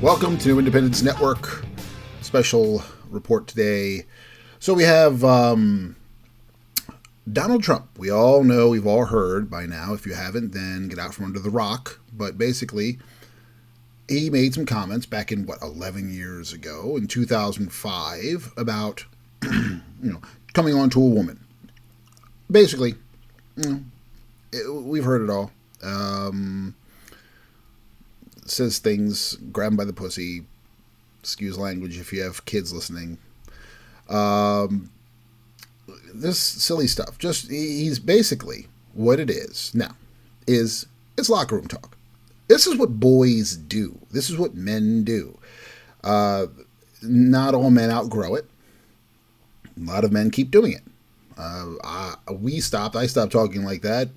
Welcome to Independence Network. Special report today. So we have Donald Trump. We all know, we've all heard by now. If you haven't, then get out from under the rock. But basically, he made some comments back in, 11 years ago, in 2005, about, coming on to a woman. Basically, we've heard it all. Says things, grab him by the pussy, excuse language if you have kids listening. This silly stuff. Just, he's basically, what it is now, it's locker room talk. This is what boys do. This is what men do. Not all men outgrow it. A lot of men keep doing it. I stopped talking like that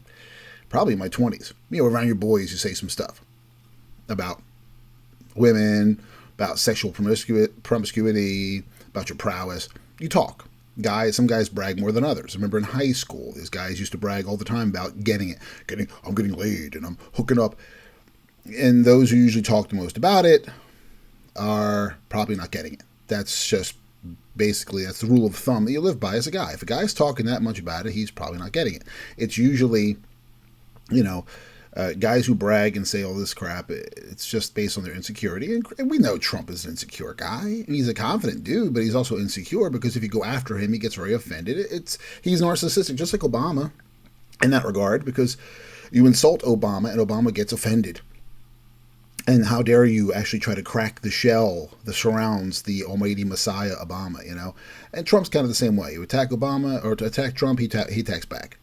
probably in my 20s. Around your boys, you say some stuff about women, about sexual promiscuity, about your prowess. You talk. Some guys brag more than others. I remember in high school, these guys used to brag all the time about getting I'm getting laid and I'm hooking up. And those who usually talk the most about it are probably not getting it. That's just basically, that's the rule of thumb that you live by as a guy. If a guy's talking that much about it, he's probably not getting it. It's usually, guys who brag and say all this crap, it's just based on their insecurity. And we know Trump is an insecure guy. And he's a confident dude, but he's also insecure because if you go after him, he gets very offended. He's narcissistic, just like Obama in that regard, because you insult Obama and Obama gets offended. And how dare you actually try to crack the shell that surrounds the almighty Messiah Obama, And Trump's kind of the same way. You attack Obama or to attack Trump, he attacks back.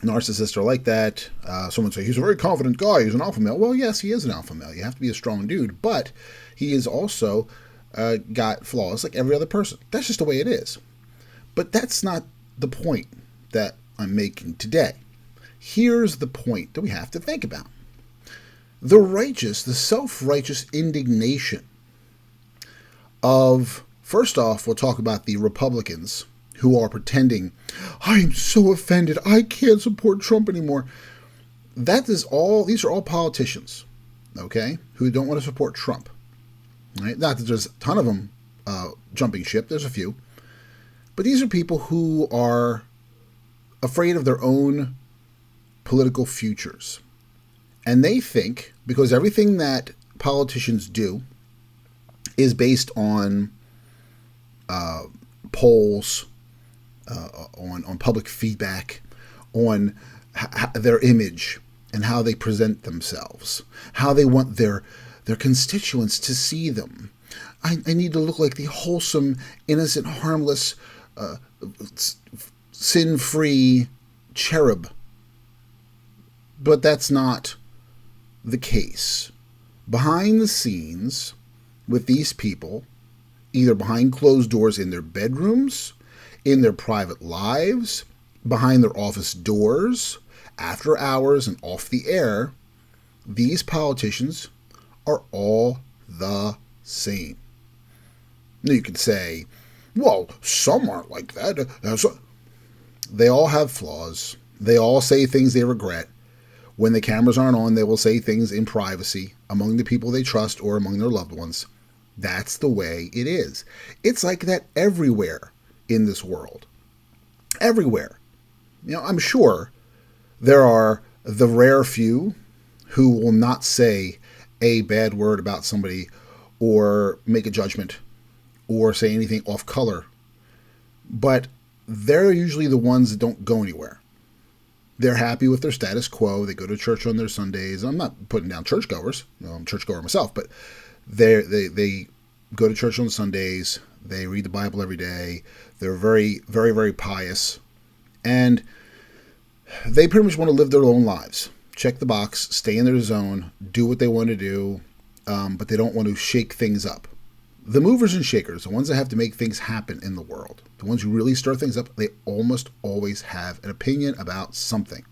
Narcissists are like that. Someone say he's a very confident guy. He's an alpha male. Well, yes, he is an alpha male. You have to be a strong dude, but he is also got flaws like every other person. That's just the way it is. But that's not the point that I'm making today. Here's the point that we have to think about. The self-righteous indignation of, first off, we'll talk about the Republicans who are pretending, I'm so offended, I can't support Trump anymore. These are all politicians, okay, who don't want to support Trump. Right? Not that there's a ton of them jumping ship, there's a few. But these are people who are afraid of their own political futures. And they think, because everything that politicians do is based on polls, on public feedback, on their image and how they present themselves, how they want their constituents to see them. I need to look like the wholesome, innocent, harmless, sin-free cherub. But that's not the case. Behind the scenes with these people, either behind closed doors in their bedrooms, in their private lives, behind their office doors, after hours and off the air, these politicians are all the same. Now you could say, well, some aren't like that. They all have flaws. They all say things they regret. When the cameras aren't on, they will say things in privacy among the people they trust or among their loved ones. That's the way it is. It's like that everywhere in this world. Everywhere. I'm sure there are the rare few who will not say a bad word about somebody or make a judgment or say anything off color. But they're usually the ones that don't go anywhere. They're happy with their status quo. They go to church on their Sundays. I'm not putting down churchgoers. I'm a churchgoer myself, but they go to church on Sundays. They read the Bible every day. They're very, very, very pious. And they pretty much want to live their own lives. Check the box, stay in their zone, do what they want to do, but they don't want to shake things up. The movers and shakers, the ones that have to make things happen in the world, the ones who really stir things up, they almost always have an opinion about something.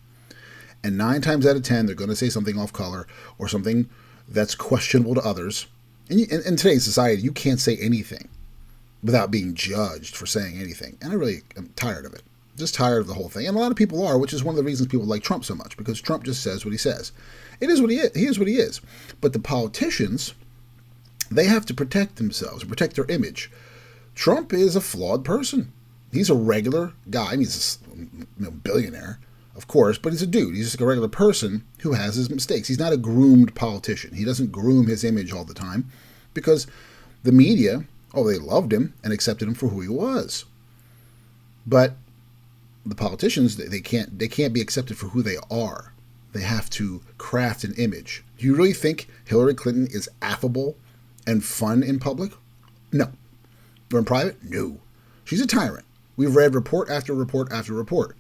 And 9 times out of 10, they're going to say something off color or something that's questionable to others. And in today's society, you can't say anything without being judged for saying anything. And I really am tired of it. Just tired of the whole thing. And a lot of people are, which is one of the reasons people like Trump so much, because Trump just says what he says. It is what he is. He is what he is. But the politicians They have to protect themselves, protect their image. Trump is a flawed person. He's a regular guy. I mean, he's a billionaire, of course, but he's a dude. He's just a regular person who has his mistakes. He's not a groomed politician. He doesn't groom his image all the time because the media, they loved him and accepted him for who he was. But the politicians, they can't be accepted for who they are. They have to craft an image. Do you really think Hillary Clinton is affable and fun in public? No. Or in private? No. She's a tyrant. We've read report after report after report.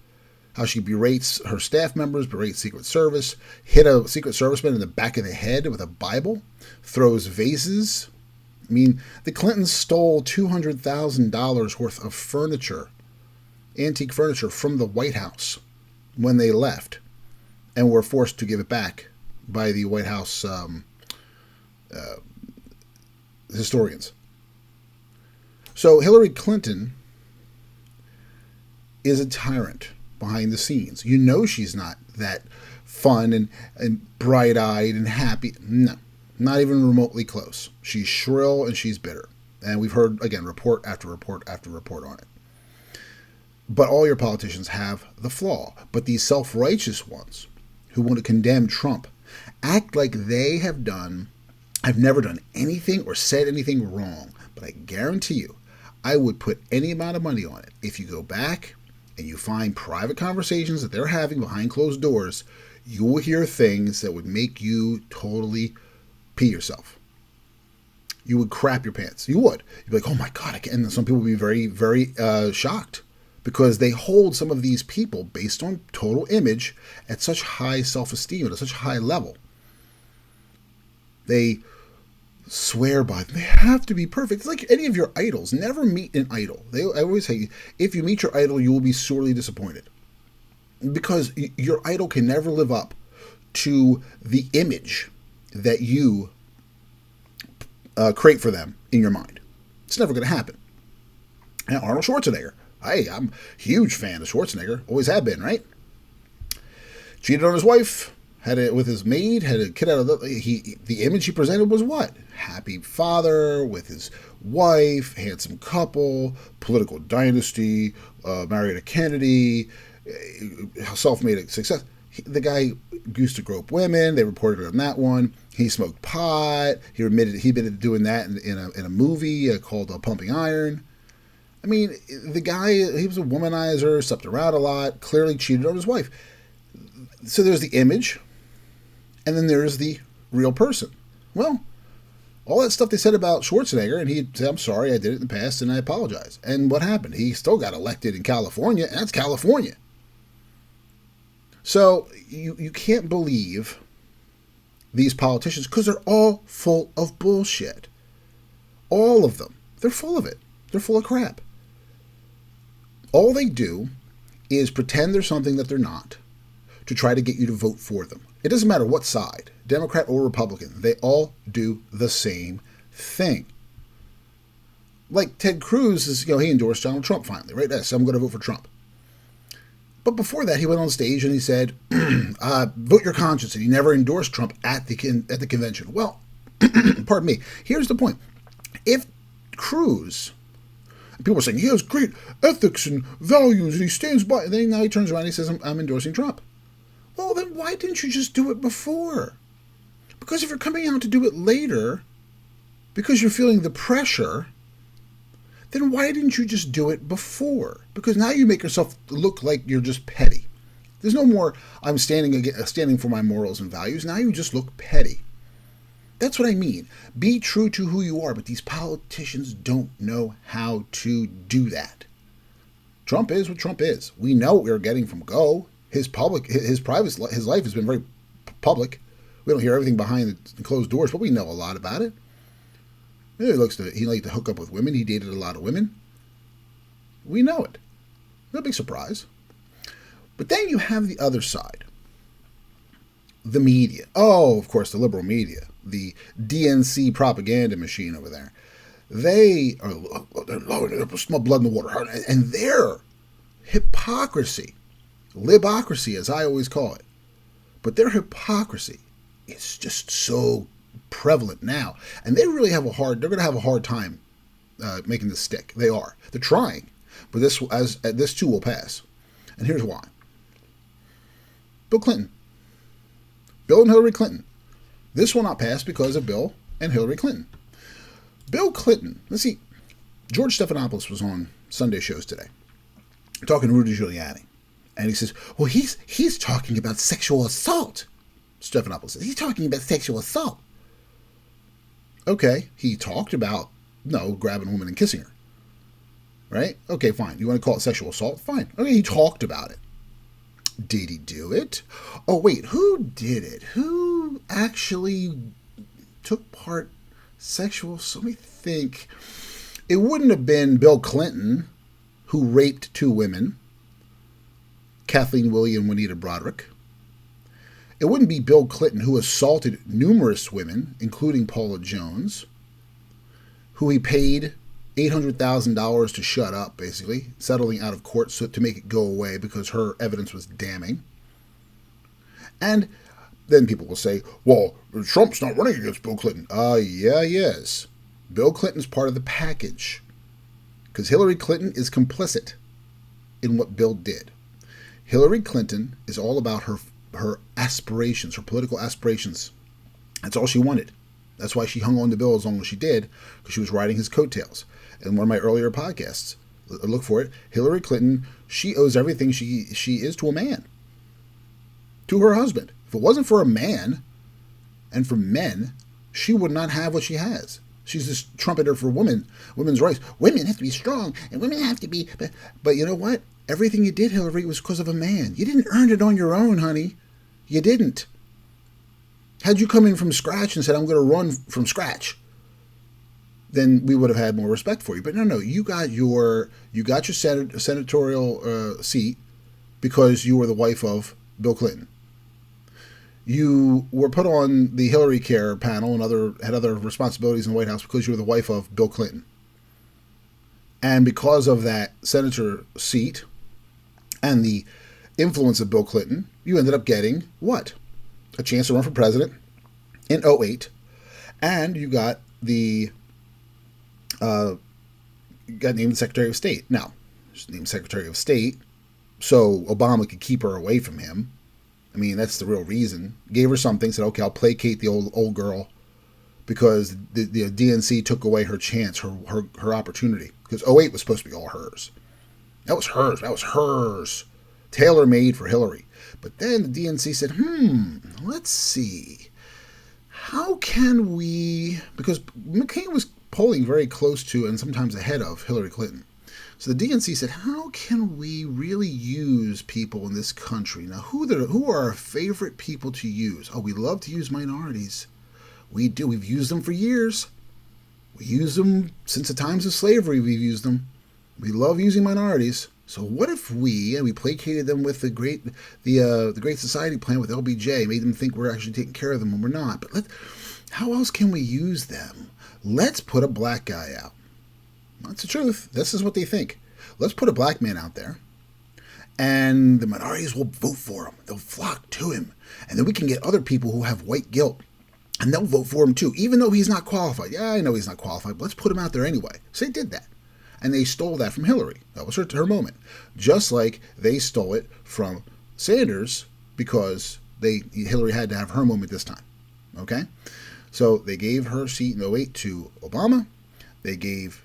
How she berates her staff members, berates Secret Service, hit a Secret Serviceman in the back of the head with a Bible, throws vases. I mean, the Clintons stole $200,000 worth of furniture, antique furniture, from the White House when they left and were forced to give it back by the White House historians. So Hillary Clinton is a tyrant behind the scenes. You know she's not that fun and bright-eyed and happy. No, not even remotely close. She's shrill and she's bitter. And we've heard, again, report after report after report on it. But all your politicians have the flaw. But these self-righteous ones who want to condemn Trump act like they have never done anything or said anything wrong. But I guarantee you, I would put any amount of money on it. If you go back and you find private conversations that they're having behind closed doors, you will hear things that would make you totally pee yourself. You would crap your pants. You would. You'd be like, oh my God, I can't. And some people would be very, very shocked because they hold some of these people based on total image at such high self-esteem, at such high level. They swear by them. They have to be perfect. It's like any of your idols. Never meet an idol. I always say, if you meet your idol, you will be sorely disappointed. Because your idol can never live up to the image that you create for them in your mind. It's never going to happen. Now, Arnold Schwarzenegger. I'm a huge fan of Schwarzenegger. Always have been, right? Cheated on his wife. Had it with his maid, had a kid out of the image he presented was what? Happy father with his wife, handsome couple, political dynasty, married a Kennedy, self-made success. The guy used to grope women. They reported on that one. He smoked pot. He admitted to doing that in a movie called Pumping Iron. I mean, the guy, he was a womanizer, slept around a lot, clearly cheated on his wife. So there's the image. And then there's the real person. Well, all that stuff they said about Schwarzenegger, and he'd say, I'm sorry, I did it in the past, and I apologize. And what happened? He still got elected in California, and that's California. So you can't believe these politicians because they're all full of bullshit. All of them. They're full of it. They're full of crap. All they do is pretend they're something that they're not to try to get you to vote for them. It doesn't matter what side, Democrat or Republican, they all do the same thing. Like Ted Cruz he endorsed Donald Trump finally, right? So I'm going to vote for Trump. But before that, he went on stage and he said, vote your conscience, and he never endorsed Trump at the convention. Well, pardon me, here's the point. If Cruz, people are saying he has great ethics and values and he stands by, and then now he turns around and he says, I'm endorsing Trump. Well, then why didn't you just do it before? Because if you're coming out to do it later, because you're feeling the pressure, then why didn't you just do it before? Because now you make yourself look like you're just petty. There's no more, I'm standing for my morals and values. Now you just look petty. That's what I mean. Be true to who you are, but these politicians don't know how to do that. Trump is what Trump is. We know what we're getting from Go. His life has been very public. We don't hear everything behind the closed doors, but we know a lot about it. He liked to hook up with women. He dated a lot of women. We know it. No big surprise. But then you have the other side. The media. Oh, of course, the liberal media. The DNC propaganda machine over there. They're small blood in the water. And their hypocrisy, libocracy as I always call it, but their hypocrisy is just so prevalent now, and they're going to have a hard time making this stick. They are. They're trying, but this too will pass. And here's why. Bill and Hillary Clinton. This will not pass because of Bill and Hillary Clinton. Bill Clinton. Let's see. George Stephanopoulos was on Sunday shows today, talking to Rudy Giuliani, and he says, "Well, he's talking about sexual assault." Stephanopoulos says he's talking about sexual assault. Okay, he talked about grabbing a woman and kissing her, right? Okay, fine. You want to call it sexual assault? Fine. Okay, he talked about it. Did he do it? Oh wait, who did it? Who actually took part sexual? So let me think. It wouldn't have been Bill Clinton, who raped 2 women, Kathleen Willey and Juanita Broderick. It wouldn't be Bill Clinton, who assaulted numerous women, including Paula Jones, who he paid $800,000 to shut up, basically, settling out of court to make it go away because her evidence was damning. And then people will say, well, Trump's not running against Bill Clinton. Yeah, he is. Bill Clinton's part of the package because Hillary Clinton is complicit in what Bill did. Hillary Clinton is all about her aspirations, her political aspirations. That's all she wanted. That's why she hung on to Bill as long as she did, because she was riding his coattails. In one of my earlier podcasts, look for it, Hillary Clinton, she owes everything she is to a man, to her husband. If it wasn't for a man and for men, she would not have what she has. She's this trumpeter for women's rights. Women have to be strong, and women have to be... But you know what? Everything you did, Hillary, was because of a man. You didn't earn it on your own, honey. You didn't. Had you come in from scratch and said, I'm going to run from scratch, then we would have had more respect for you. But no, you got your senatorial seat because you were the wife of Bill Clinton. You were put on the Hillary Care panel and had other responsibilities in the White House because you were the wife of Bill Clinton. And because of that senator seat and the influence of Bill Clinton, you ended up getting what? A chance to run for president in 2008. And you got got named Secretary of State. Now, she's named Secretary of State so Obama could keep her away from him. I mean, that's the real reason. Gave her something, said, okay, I'll placate the old girl because the DNC took away her chance, her opportunity. Because 2008 was supposed to be all hers. That was hers. Tailor-made for Hillary. But then the DNC said, let's see. How can we... Because McCain was polling very close to and sometimes ahead of Hillary Clinton. So the DNC said, how can we really use people in this country? Now, who are our favorite people to use? Oh, we love to use minorities. We do. We've used them for years. We use them since the times of slavery. We've used them. We love using minorities. So what if we placated them with the Great Society plan with LBJ, made them think we're actually taking care of them when we're not? But how else can we use them? Let's put a black guy out. That's the truth. This is what they think. Let's put a black man out there, and the minorities will vote for him. They'll flock to him. And then we can get other people who have white guilt, and they'll vote for him too, even though he's not qualified. Yeah, I know he's not qualified, but let's put him out there anyway. So they did that. And they stole that from Hillary. That was her moment. Just like they stole it from Sanders because Hillary had to have her moment this time. Okay? So they gave her seat in 2008 to Obama. They gave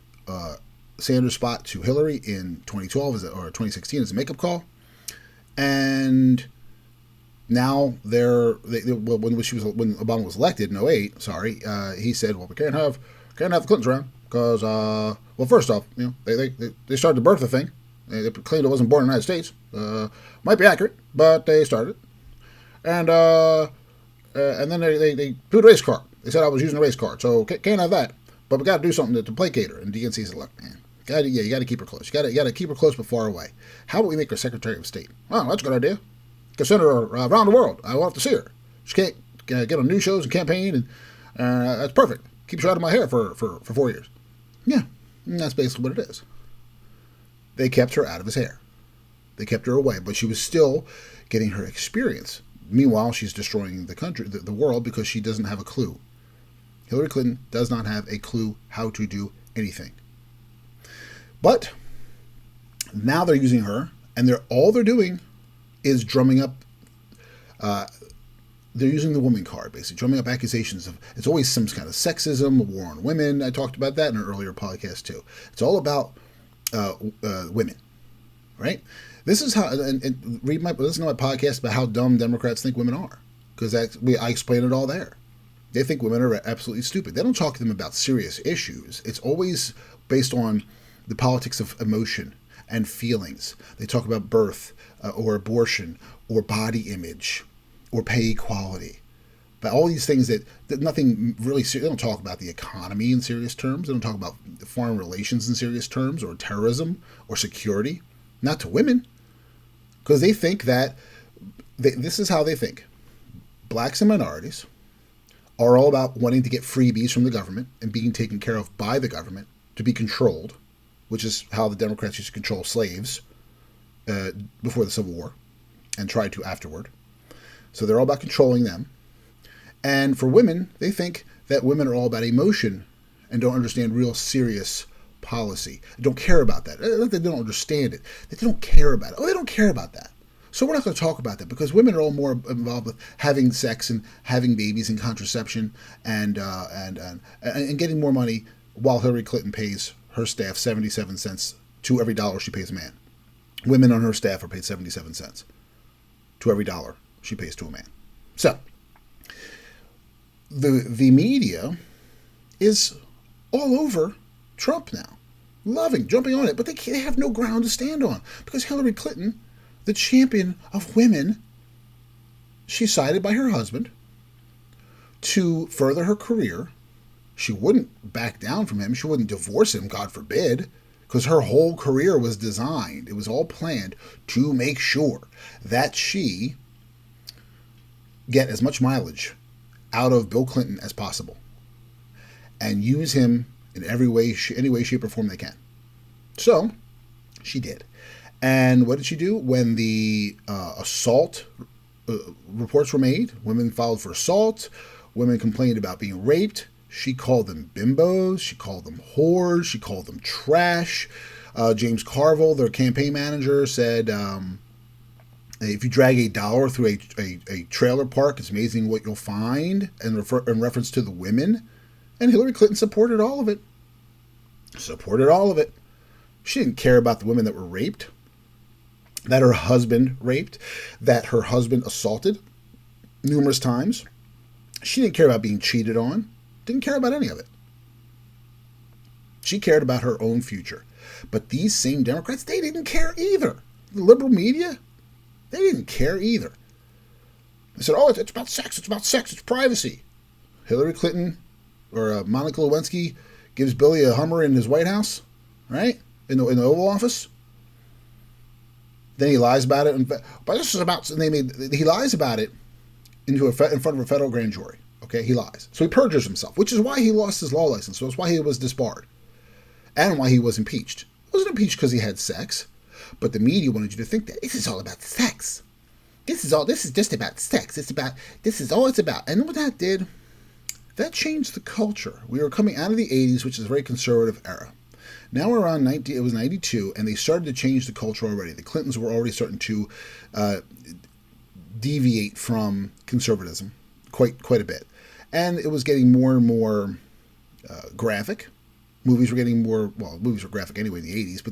Sanders' spot to Hillary in 2012 or 2016 as a makeup call. And now when Obama was elected in 2008, he said, well, we can't have the Clintons around because, well, first off, they started the birther thing. They claimed it wasn't born in the United States. Might be accurate, but they started it. And then they threw the race card. They said I was using a race card, so can't have that. But we got to do something to placate her. And DNC said, look, man, you got to keep her close. You got to keep her close but far away. How about we make her Secretary of State? Well, that's a good idea. Can send her around the world. I want to see her. She can't get on news shows and campaign, and that's perfect. Keeps her out of my hair for 4 years. Yeah, and that's basically what it is. They kept her out of his hair. They kept her away, but she was still getting her experience. Meanwhile, she's destroying the country, the world, because she doesn't have a clue. Hillary Clinton does not have a clue how to do anything. But now they're using her, and all they're doing is drumming up. They're using the woman card, basically, drumming up accusations of. It's always some kind of sexism, a war on women. I talked about that in an earlier podcast too. It's all about women, right? This is how. And listen to my podcast about how dumb Democrats think women are, because I explain it all there. They think women are absolutely stupid. They don't talk to them about serious issues. It's always based on the politics of emotion and feelings. They talk about birth or abortion or body image or pay equality. But all these things that nothing really serious. They don't talk about the economy in serious terms. They don't talk about foreign relations in serious terms or terrorism or security. Not to women. Because they think that, this is how they think. Blacks and minorities are all about wanting to get freebies from the government and being taken care of by the government to be controlled, which is how the Democrats used to control slaves before the Civil War and tried to afterward. So they're all about controlling them. And for women, they think that women are all about emotion and don't understand real serious policy. They don't care about that. They don't understand it. They don't care about it. Oh, they don't care about that. So we're not going to talk about that because women are all more involved with having sex and having babies and contraception and getting more money, while Hillary Clinton pays her staff 77 cents to every dollar she pays a man. Women on her staff are paid 77 cents to every dollar she pays to a man. So the media is all over Trump now, jumping on it, but they have no ground to stand on because Hillary Clinton, the champion of women, she's cited by her husband to further her career. She wouldn't back down from him. She wouldn't divorce him, God forbid, because her whole career was designed. It was all planned to make sure that she get as much mileage out of Bill Clinton as possible and use him in any way, shape, or form they can. So she did. And what did she do? When the assault reports were made, women filed for assault, women complained about being raped, she called them bimbos, she called them whores, she called them trash. James Carville, their campaign manager, said, if you drag $1 through a trailer park, it's amazing what you'll find, in reference to the women. And Hillary Clinton supported all of it. She didn't care about the women that were raped, that her husband raped, that her husband assaulted numerous times. She didn't care about being cheated on. Didn't care about any of it. She cared about her own future. But these same Democrats, they didn't care either. The liberal media, they didn't care either. They said, oh, it's about sex, it's privacy. Hillary Clinton or Monica Lewinsky gives Billy a Hummer in his White House, right? In the Oval Office. Then he lies about it. But this is about. He lies about it in front of a federal grand jury. Okay, he lies. So he perjures himself, which is why he lost his law license. So it's why he was disbarred, and why he was impeached. He wasn't impeached because he had sex, but the media wanted you to think that this is all about sex. This is just about sex. This is all it's about. And what that did, that changed the culture. We were coming out of the 80s, which is a very conservative era. Now we're on it was 92, and they started to change the culture already. The Clintons were already starting to deviate from conservatism quite a bit. And it was getting more and more graphic. Movies were getting more, movies were graphic anyway in the 80s, but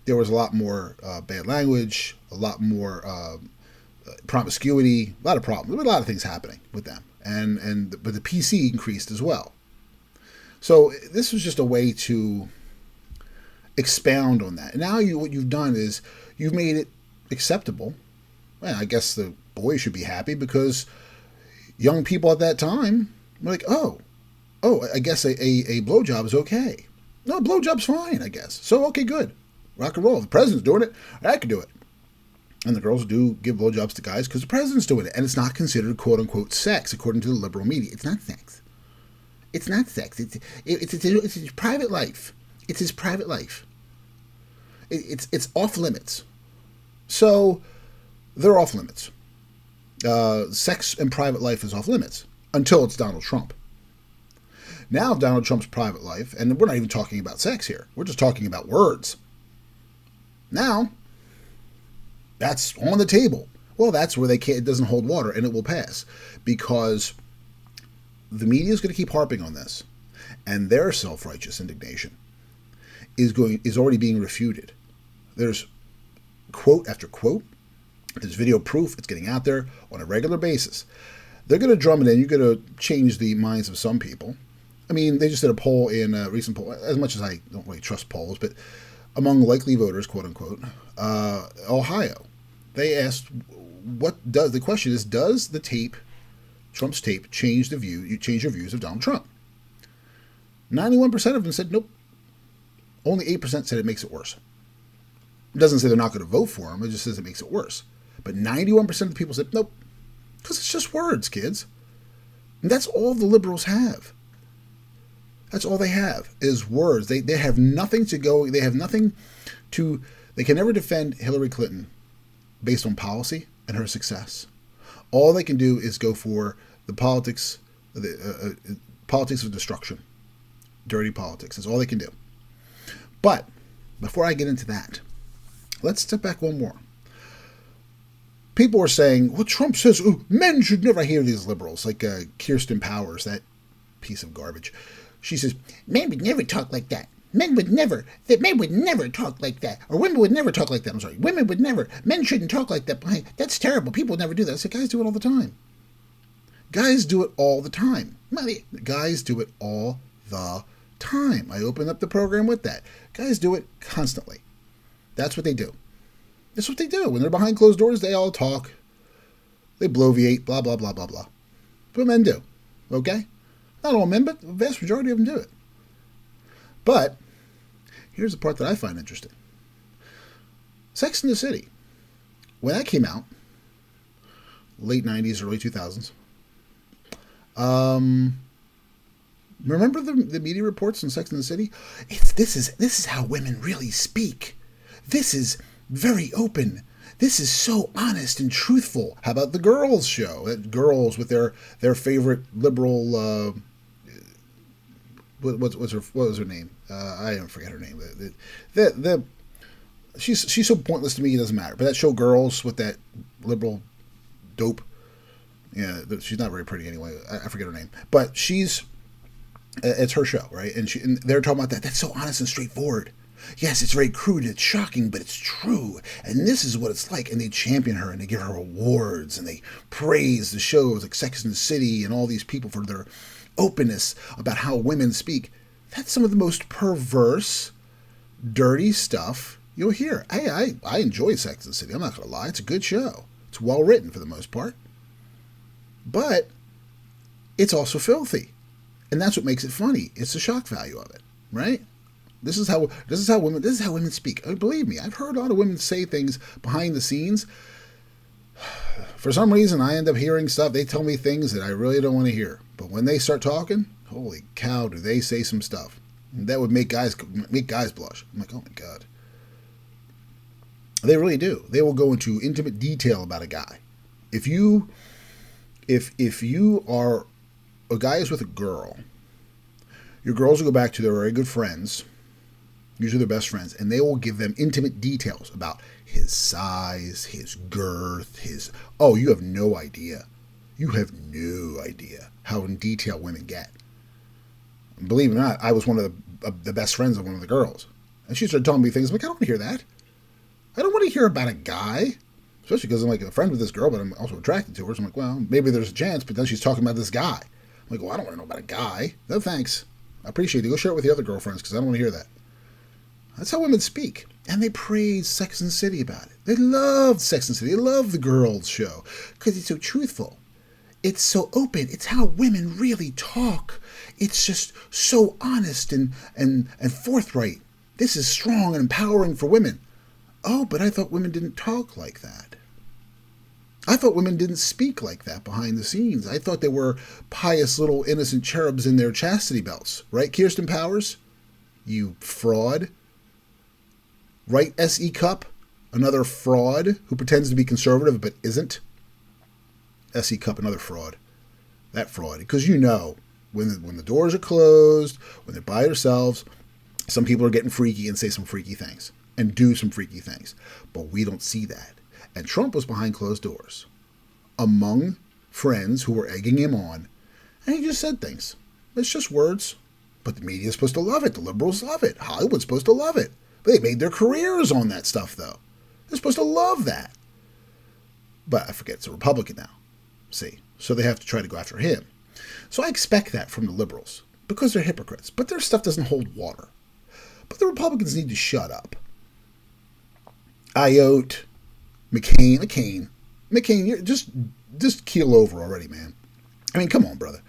there was a lot more bad language, a lot more promiscuity, a lot of problems. There were a lot of things happening with them. But the PC increased as well. So this was just a way to expound on that. And now what you've done is you've made it acceptable. Well, I guess the boys should be happy because young people at that time were like, oh, I guess a blowjob is okay. No, blowjob's fine, I guess. So, okay, good. Rock and roll. If the president's doing it, I can do it. And the girls do give blowjobs to guys because the president's doing it. And it's not considered quote-unquote sex, according to the liberal media. It's not sex. It's not sex. It's his private life. It's his private life. It's off limits. So they're off limits. Sex and private life is off limits until it's Donald Trump. Now Donald Trump's private life, and we're not even talking about sex here. We're just talking about words. Now, that's on the table. Well, that's where it doesn't hold water, and it will pass. Because the media is going to keep harping on this. And their self-righteous indignation is already being refuted. There's quote after quote. There's video proof. It's getting out there on a regular basis. They're going to drum it in. You're going to change the minds of some people. I mean, they just did a poll in a recent poll, as much as I don't really trust polls, but among likely voters, quote unquote, Ohio. They asked, the question is, does the tape, Trump's tape, change your views of Donald Trump? 91% of them said nope. Only 8% said it makes it worse. It doesn't say they're not going to vote for him. It just says it makes it worse. But 91% of the people said nope. Because it's just words, kids. And that's all the liberals have. That's all they have is words. They have nothing to go. They have nothing to. They can never defend Hillary Clinton based on policy and her success. All they can do is go for the politics of destruction. Dirty politics. That's all they can do. But before I get into that, let's step back one more. People are saying, well, Trump says, men should never hear these liberals, like Kirsten Powers, that piece of garbage. She says, men would never talk like that. Men would never talk like that. Or women would never talk like that. I'm sorry. Women would never. Men shouldn't talk like that. That's terrible. People would never do that. I said, guys do it all the time. Guys do it all the time. Guys do it all the time. I opened up the program with that. Guys do it constantly. That's what they do. That's what they do. When they're behind closed doors, they all talk. They bloviate, blah, blah, blah, blah, blah. That's what men do. Okay? Not all men, but the vast majority of them do it. But here's the part that I find interesting. Sex and the City. When that came out, late 90s, early 2000s, remember the media reports on Sex and the City? This is how women really speak. This is very open. This is so honest and truthful. How about the Girls show? Girls with their favorite liberal. What was her name? I don't forget her name. She's so pointless to me. It doesn't matter. But that show, Girls, with that liberal dope. Yeah, she's not very pretty anyway. I forget her name. But it's her show, right? And they're talking about that. That's so honest and straightforward. Yes, it's very crude, it's shocking, but it's true. And this is what it's like. And they champion her and they give her awards and they praise the shows like Sex and the City and all these people for their openness about how women speak. That's some of the most perverse, dirty stuff you'll hear. I enjoy Sex and the City. I'm not going to lie. It's a good show. It's well written for the most part. But it's also filthy. And that's what makes it funny. It's the shock value of it, right? This is how women speak. Believe me, I've heard a lot of women say things behind the scenes. For some reason, I end up hearing stuff. They tell me things that I really don't want to hear. But when they start talking, holy cow, do they say some stuff. And that would make guys blush. I'm like, oh my God. They really do. They will go into intimate detail about a guy. If you are a guy is with a girl, your girls will go back to their very good friends, usually their best friends, and they will give them intimate details about his size, his girth, you have no idea. You have no idea how in detail women get. And believe it or not, I was one of the best friends of one of the girls. And she started telling me things. I'm like, I don't want to hear that. I don't want to hear about a guy. Especially because I'm like a friend with this girl, but I'm also attracted to her. So I'm like, well, maybe there's a chance, but then she's talking about this guy. I'm like, well, I don't want to know about a guy. No, thanks. I appreciate it. Go share it with the other girlfriends because I don't want to hear that. That's how women speak. And they praise Sex and the City about it. They love Sex and the City. They love the Girls show because it's so truthful. It's so open. It's how women really talk. It's just so honest and forthright. This is strong and empowering for women. Oh, but I thought women didn't talk like that. I thought women didn't speak like that behind the scenes. I thought they were pious little innocent cherubs in their chastity belts. Right, Kirsten Powers? You fraud. Right, S.E. Cupp? Another fraud who pretends to be conservative but isn't. S.E. Cupp, another fraud. That fraud. Because you know When the doors are closed, when they're by themselves, some people are getting freaky and say some freaky things and do some freaky things. But we don't see that. And Trump was behind closed doors among friends who were egging him on. And he just said things. It's just words. But the media is supposed to love it. The liberals love it. Hollywood's supposed to love it. But they made their careers on that stuff, though. They're supposed to love that. But I forget, it's a Republican now. See? So they have to try to go after him. So I expect that from the liberals. Because they're hypocrites. But their stuff doesn't hold water. But the Republicans need to shut up. Ayotte, McCain, you're just keel over already, man. I mean, come on, brother.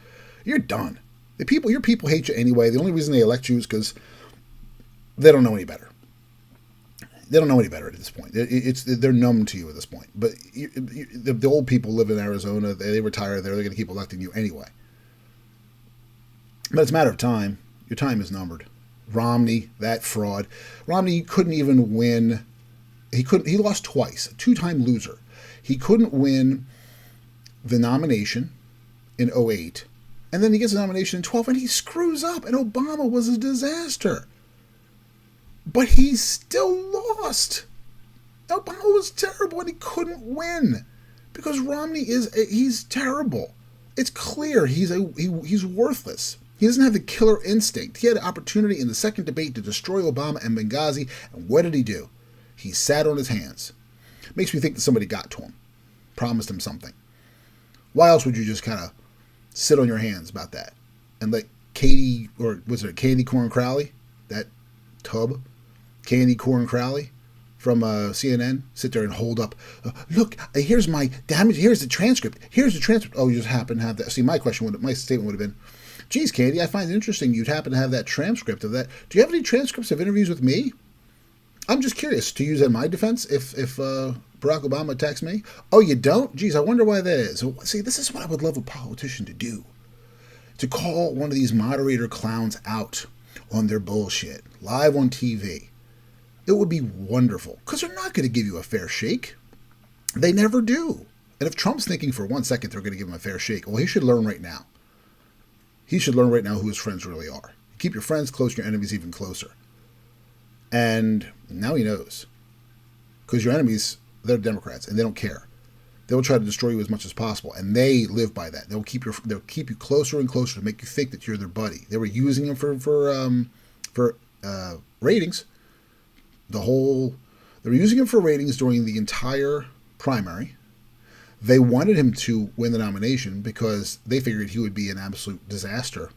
You're done. Your people hate you anyway. The only reason they elect you is because they don't know any better. They don't know any better at this point. They're numb to you at this point. But the old people live in Arizona. They retire there. They're going to keep electing you anyway. But it's a matter of time. Your time is numbered. Romney, that fraud. Romney couldn't even win. He lost twice. A two-time loser. He couldn't win the nomination in 2008. And then he gets a nomination in 2012 and he screws up. And Obama was a disaster. But he still lost. Obama was terrible and he couldn't win. Because Romney he's terrible. It's clear he's worthless. He doesn't have the killer instinct. He had an opportunity in the second debate to destroy Obama and Benghazi, and what did he do? He sat on his hands. Makes me think that somebody got to him, promised him something. Why else would you just kind of sit on your hands about that and let Candy Corn Crowley, that tub, Candy Corn Crowley from CNN, sit there and hold up, look, here's my damage, here's the transcript. Oh, you just happen to have that. See, my statement would have been, geez, Candy, I find it interesting you'd happen to have that transcript of that. Do you have any transcripts of interviews with me? I'm just curious to use in my defense if Barack Obama attacks me. Oh, you don't? Geez, I wonder why that is. See, this is what I would love a politician to do. To call one of these moderator clowns out on their bullshit, live on TV. It would be wonderful, because they're not going to give you a fair shake. They never do. And if Trump's thinking for 1 second they're going to give him a fair shake, well, he should learn right now. He should learn right now who his friends really are. Keep your friends close, your enemies even closer. And now he knows. Because your enemies, they're Democrats, and they don't care. They'll try to destroy you as much as possible, and they live by that. They'll keep you closer and closer to make you think that you're their buddy. They were using him for ratings. They were using him for ratings during the entire primary. They wanted him to win the nomination because they figured he would be an absolute disaster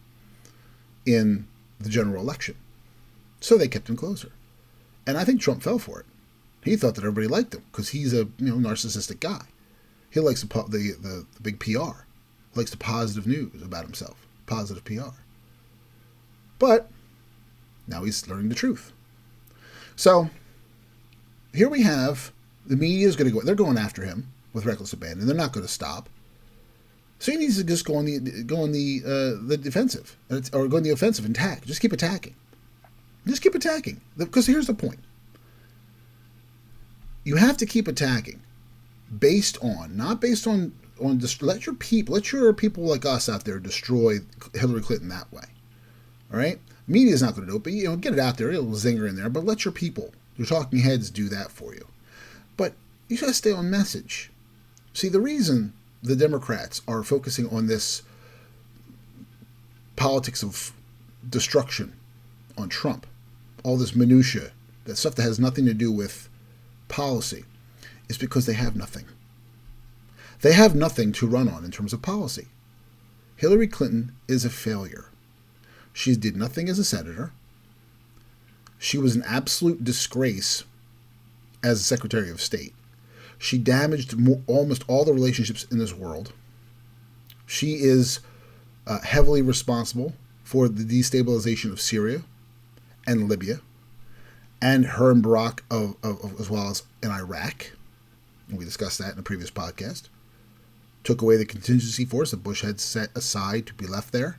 in the general election. So they kept him closer. And I think Trump fell for it. He thought that everybody liked him because he's a narcissistic guy. He likes the big PR. Likes the positive news about himself. Positive PR. But now he's learning the truth. So here we have the media is going to go. They're going after him with reckless abandon. They're not going to stop. So he needs to just go on the defensive, or go on the offensive and attack. Just keep attacking. Just keep attacking. Because here's the point. You have to keep attacking, not based on let your people like us out there destroy Hillary Clinton that way. All right, media is not going to do it, but get it out there, a little zinger in there. But let your people, your talking heads, do that for you. But you got to stay on message. See, the reason the Democrats are focusing on this politics of destruction on Trump, all this minutia, that stuff that has nothing to do with policy, is because they have nothing. They have nothing to run on in terms of policy. Hillary Clinton is a failure. She did nothing as a senator. She was an absolute disgrace as a Secretary of State. She damaged almost all the relationships in this world. She is heavily responsible for the destabilization of Syria and Libya, and her and Barack as well as in Iraq. And we discussed that in a previous podcast. Took away the contingency force that Bush had set aside to be left there.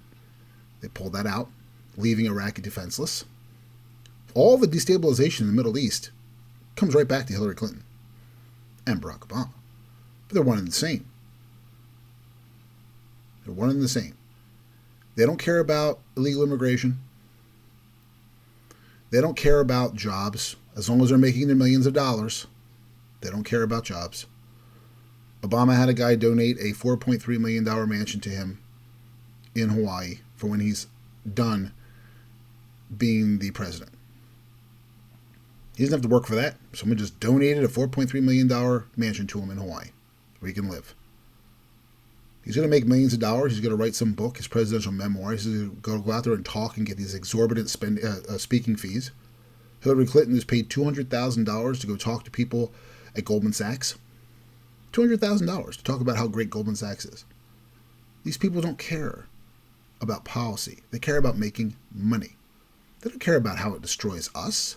They pulled that out, leaving Iraq defenseless. All the destabilization in the Middle East comes right back to Hillary Clinton and Barack Obama. But they're one and the same. They're one and the same. They don't care about illegal immigration. They don't care about jobs. As long as they're making their millions of dollars, they don't care about jobs. Obama had a guy donate a $4.3 million mansion to him in Hawaii for when he's done being the president. He doesn't have to work for that. Someone just donated a $4.3 million mansion to him in Hawaii where he can live. He's going to make millions of dollars. He's going to write some book, his presidential memoirs. He's going to go out there and talk and get these exorbitant speaking fees. Hillary Clinton is paid $200,000 to go talk to people at Goldman Sachs. $200,000 to talk about how great Goldman Sachs is. These people don't care about policy. They care about making money. They don't care about how it destroys us.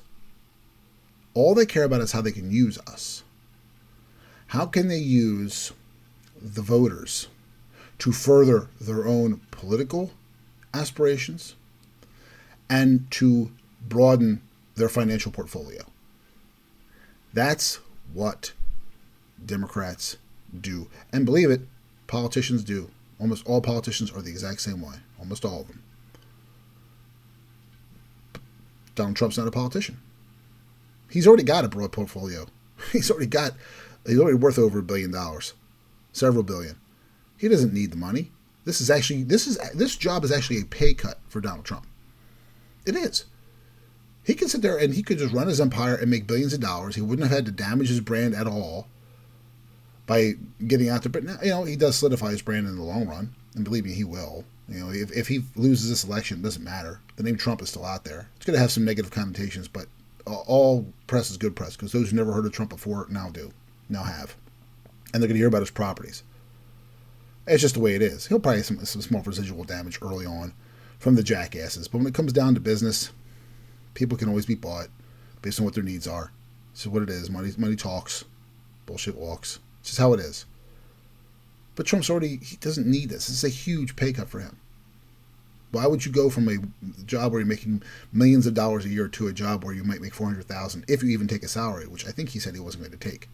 All they care about is how they can use us. How can they use the voters to further their own political aspirations and to broaden their financial portfolio? That's what Democrats do. And believe it, politicians do. Almost all politicians are the exact same way. Almost all of them. Donald Trump's not a politician. He's already got a broad portfolio. He's already worth over $1 billion. Several billion. He doesn't need the money. This job is actually a pay cut for Donald Trump. It is. He can sit there and he could just run his empire and make billions of dollars. He wouldn't have had to damage his brand at all by getting out there. But now, he does solidify his brand in the long run. And believe me, he will. If he loses this election, it doesn't matter. The name Trump is still out there. It's going to have some negative connotations, but all press is good press because those who never heard of Trump before now have. And they're going to hear about his properties. It's just the way it is. He'll probably have some small residual damage early on from the jackasses. But when it comes down to business, people can always be bought based on what their needs are. This is what it is. Money talks. Bullshit walks. It's just how it is. But he doesn't need this. This is a huge pay cut for him. Why would you go from a job where you're making millions of dollars a year to a job where you might make $400,000 if you even take a salary, which I think he said he wasn't going to take.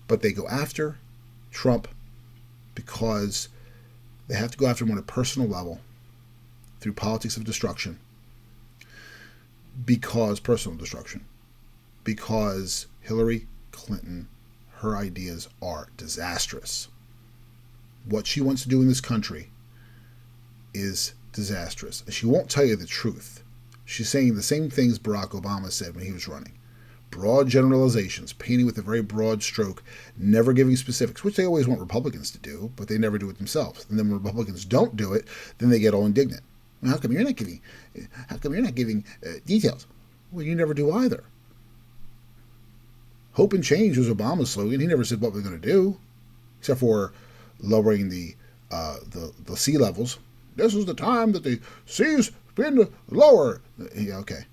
But they go after Trump because they have to go after him on a personal level through politics of destruction. Personal destruction. Because Hillary Clinton, her ideas are disastrous. What she wants to do in this country is disastrous. She won't tell you the truth. She's saying the same things Barack Obama said when he was running. Broad generalizations, painting with a very broad stroke, never giving specifics, which they always want Republicans to do, but they never do it themselves. And then when Republicans don't do it, then they get all indignant. Well, how come you're not giving details? Well, you never do either. Hope and change was Obama's slogan. He never said what we're going to do, except for lowering the sea levels. This is the time that the seas been lower. Yeah, okay.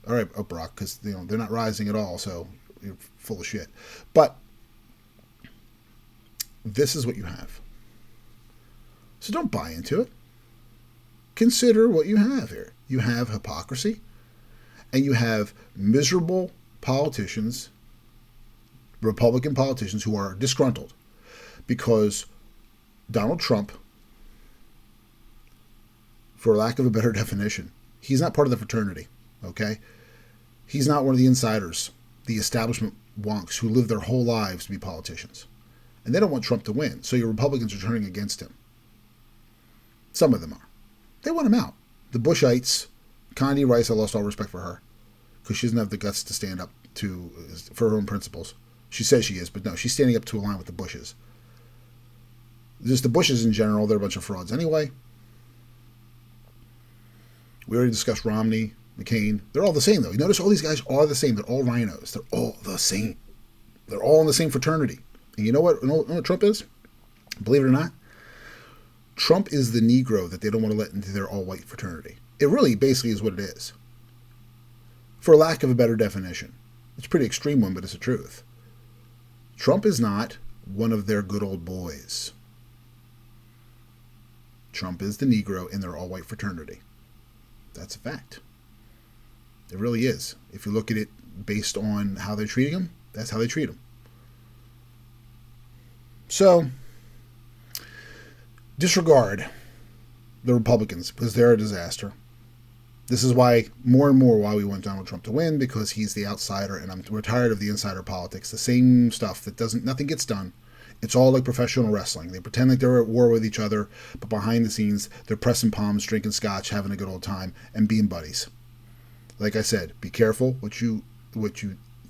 All right, Barack, because they're not rising at all, so you're full of shit. But this is what you have. So don't buy into it. Consider what you have here. You have hypocrisy, and you have miserable politicians, Republican politicians who are disgruntled because Donald Trump, for lack of a better definition, he's not part of the fraternity, okay? He's not one of the insiders, the establishment wonks who live their whole lives to be politicians. And they don't want Trump to win, so your Republicans are turning against him. Some of them are. They want him out. The Bushites, Condi Rice, I lost all respect for her because she doesn't have the guts to stand up for her own principles. She says she is, but no, she's standing up to align with the Bushes. Just the Bushes in general, they're a bunch of frauds anyway. We already discussed Romney, McCain. They're all the same, though. You notice all these guys are the same. They're all rhinos. They're all the same. They're all in the same fraternity. And you know what Trump is? Believe it or not, Trump is the Negro that they don't want to let into their all-white fraternity. It really basically is what it is. For lack of a better definition. It's a pretty extreme one, but it's the truth. Trump is not one of their good old boys. Trump is the Negro in their all-white fraternity. That's a fact. It really is. If you look at it based on how they're treating him, that's how they treat him. So, disregard the Republicans, because they're a disaster. This is why, more and more, why we want Donald Trump to win, because he's the outsider, and we're tired of the insider politics. The same stuff that nothing gets done. It's all like professional wrestling. They pretend like they're at war with each other, but behind the scenes, they're pressing palms, drinking scotch, having a good old time, and being buddies. Like I said, be careful what you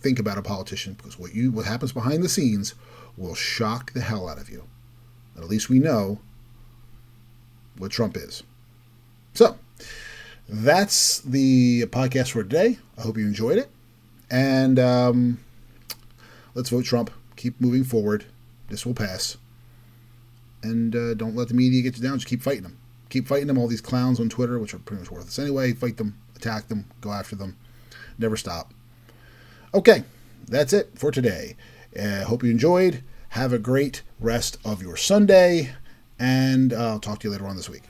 think about a politician, because what happens behind the scenes will shock the hell out of you. And at least we know what Trump is. So, that's the podcast for today. I hope you enjoyed it. And let's vote Trump. Keep moving forward. This will pass. And don't let the media get you down. Just keep fighting them. Keep fighting them. All these clowns on Twitter, which are pretty much worthless anyway. Fight them. Attack them. Go after them. Never stop. Okay. That's it for today. Hope you enjoyed. Have a great rest of your Sunday. And I'll talk to you later on this week.